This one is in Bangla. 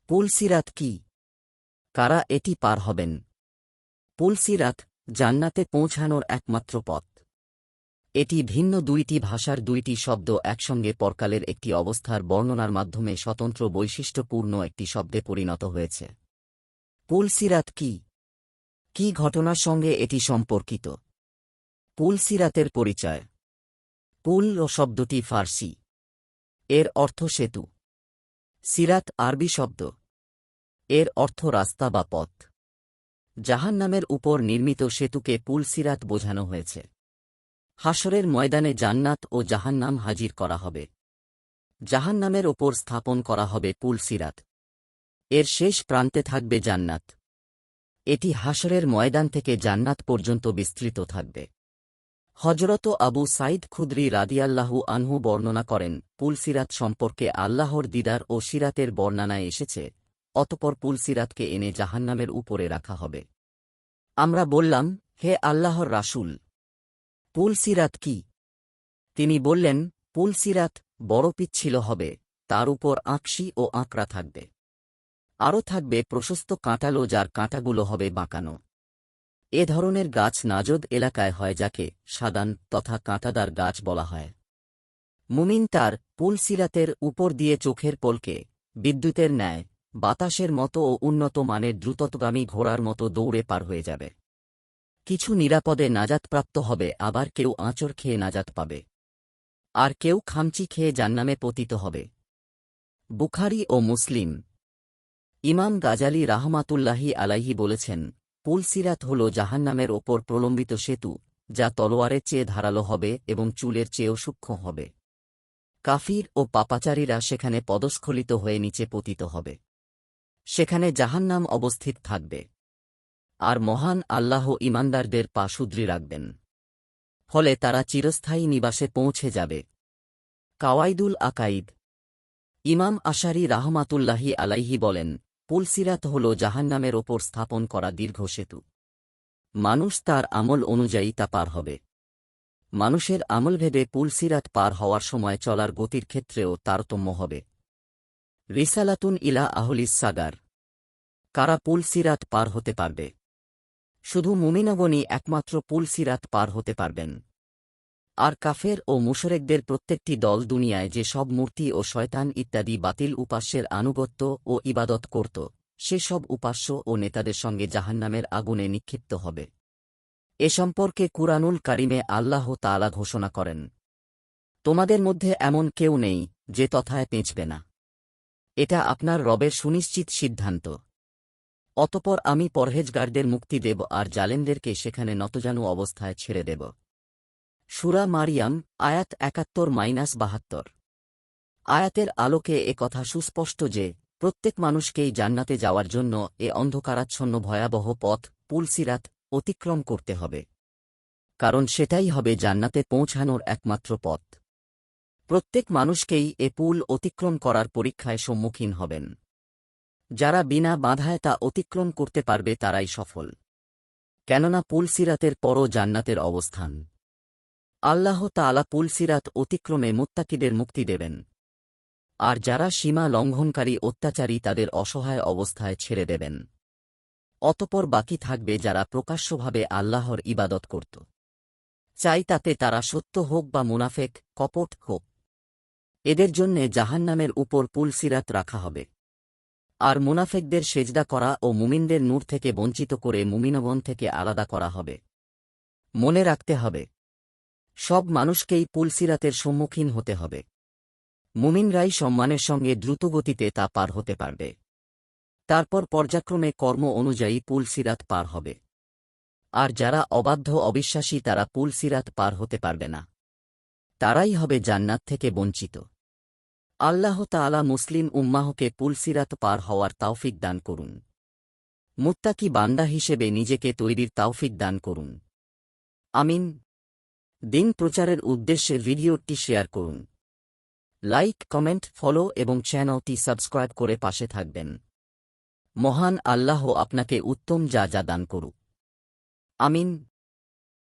পুলসিরাত কি? কারা এটি পার হবেন? পুলসিরাত জান্নাতে পৌঁছানোর একমাত্র পথ। এটি ভিন্ন দুইটি ভাষার দুইটি শব্দ একসঙ্গে পরকালের একটি অবস্থার বর্ণনার মাধ্যমে স্বতন্ত্র বৈশিষ্ট্যপূর্ণ একটি শব্দে পরিণত হয়েছে। পুলসিরাত কি? কি ঘটনার সঙ্গে এটি সম্পর্কিত? পুলসিরাতের পরিচয়। পুল ও শব্দটি ফার্সি। এর অর্থ সেতু। সিরাত আরবি শব্দ। এর অর্থ রাস্তা বা পথ। জাহান্নামের উপর নির্মিত সেতুকে পুলসিরাত বোঝানো হয়েছে। হাশরের ময়দানে জান্নাত ও জাহান্নাম হাজির করা হবে। জাহান্নামের ওপর স্থাপন করা হবে পুলসিরাত। এর শেষ প্রান্তে থাকবে জান্নাত। এটি হাশরের ময়দান থেকে জান্নাত পর্যন্ত বিস্তৃত থাকবে। হজরত আবু সাইদ খুদরি রাদিয়াল্লাহু আনহু বর্ণনা করেন, পুলসিরাত সম্পর্কে আল্লাহর দিদার ও সিরাতের বর্ণনায় এসেছে, অতপর পুলসিরাতকে এনে জাহান্নামের উপরে রাখা হবে। আমরা বললাম, হে আল্লাহর রাসূল, পুলসিরাত কি? তিনি বললেন, পুলসিরাত বড় পিচ্ছিল হবে, তার উপর আঁকশি ও আঁকড়া থাকবে। আরও থাকবে প্রশস্ত কাঁটালো, যার কাঁটাগুলো হবে বাঁকানো। এ ধরনের গাছ নাজদ এলাকায় হয়, যাকে সাদান তথা কাঁটাদার গাছ বলা হয়। মুমিন তার পুলসিরাতের উপর দিয়ে চোখের পলকে বিদ্যুতের ন্যায় বাতাসের মতো ও উন্নত মানের দ্রুতগামী ঘোড়ার মতো দৌড়ে পার হয়ে যাবে। কিছু নিরাপদে নাজাতপ্রাপ্ত হবে, আবার কেউ আঁচড় খেয়ে নাজাত পাবে, আর কেউ খামচি খেয়ে জান্নামে পতিত হবে। বুখারী ও মুসলিম। ইমাম গাজালি রাহমাতুল্লাহি আলাইহি বলেছেন, পুলসিরাত হল জাহান্নামের ওপর প্রলম্বিত সেতু, যা তলোয়ারের চেয়ে ধারালো হবে এবং চুলের চেয়েও সূক্ষ্ম হবে। কাফির ও পাপাচারীরা সেখানে পদস্খলিত হয়ে নিচে পতিত হবে। সেখানে জাহান্নাম অবস্থিত থাকবে। আর মহান আল্লাহ ঈমানদারদের পা শুধরি রাখবেন। ফলে তারা চিরস্থায়ী নিবাসে পৌঁছে যাবে। কাওয়াইদুল আকাইদ। ইমাম আশারি রাহমাতুল্লাহি আলাইহি বলেন, পুলসিরাত হল জাহান্নামের ওপর স্থাপন করা দীর্ঘ সেতু। মানুষ তার আমল অনুযায়ী তা পার হবে। মানুষের আমলভেদে পুলসিরাত পার হওয়ার সময় চলার গতির ক্ষেত্রেও তারতম্য হবে। রিসালাতুন ইলা আহলিস সাগার। কারা পুলসিরাত পার হতে পারবে? শুধু মুমিনগণই একমাত্র পুলসিরাত পার হতে পারবেন। আর কাফের ও মুশরিকদের প্রত্যেকটি দল দুনিয়ায় যে সব মূর্তি ও শয়তান ইত্যাদি বাতিল উপাস্যের আনুগত্য ও ইবাদত করত, সে সব উপাস্য ও নেতাদের সঙ্গে জাহান্নামের আগুনে নিক্ষিপ্ত হবে। এ সম্পর্কে কুরআনুল কারিমে আল্লাহ তাআলা ঘোষণা করেন, তোমাদের মধ্যে এমন কেউ নেই যে তথায় পেঁচবে না। এটা আপনার রবের সুনিশ্চিত সিদ্ধান্ত। অতপর আমি পরহেজগারদের মুক্তি দেব আর জালেমদেরকে সেখানে নতজানু অবস্থায় ছেড়ে দেব। সূরা মারিয়াম আয়াত ৭১-৭২। আয়াতের আলোকে এ কথা সুস্পষ্ট যে প্রত্যেক মানুষকেই জান্নাতে যাওয়ার জন্য এ অন্ধকারাচ্ছন্ন ভয়াবহ পথ পুলসিরাত অতিক্রম করতে হবে। কারণ সেটাই হবে জান্নাতে পৌঁছানোর একমাত্র পথ। প্রত্যেক মানুষকেই এ পুল অতিক্রম করার পরীক্ষায় সম্মুখীন হবেন। যারা বিনা বাধায় তা অতিক্রম করতে পারবে তারাই সফল। কেননা পুলসিরাতের পরও জান্নাতের অবস্থান। আল্লাহ তাআলা পুলসিরাত অতিক্রমে মুত্তাকিদের মুক্তি দেবেন। আর যারা সীমা লঙ্ঘনকারী অত্যাচারী তাদের অসহায় অবস্থায় ছেড়ে দেবেন। অতপর বাকি থাকবে যারা প্রকাশ্যভাবে আল্লাহর ইবাদত করত, চাই তাতে তারা সত্য হোক বা মুনাফেক কপট হোক। এদের জন্যে জাহান্নামের উপর পুলসিরাত রাখা হবে। আর মুনাফেকদের সেজদা করা ও মুমিনদের নূর থেকে বঞ্চিত করে মুমিনগণ থেকে আলাদা করা হবে। মনে রাখতে হবে, সব মানুষকেই পুলসিরাতের সম্মুখীন হতে হবে। মুমিনরাই সম্মানের সঙ্গে দ্রুতগতিতে তা পার হতে পারবে। তারপর পর্যায়ক্রমে কর্ম অনুযায়ী পুলসিরাত পার হবে। আর যারা অবাধ্য অবিশ্বাসী তারা পুলসিরাত পার হতে পারবে না। তারাই হবে জান্নাত থেকে বঞ্চিত। আল্লাহ তাআলা মুসলিম উম্মাহকে পুলসিরাত পার হওয়ার তাওফিক দান করুন। মুত্তাকি বান্দা হিসেবে নিজেকে তৈরির তাওফিক দান করুন। আমিন। দিন প্রচারের উদ্দেশ্যে ভিডিওটি শেয়ার করুন। লাইক, কমেন্ট, ফলো এবং চ্যানেলটি সাবস্ক্রাইব করে পাশে থাকবেন। মহান আল্লাহ আপনাকে উত্তম যা দান করুক। আমিন।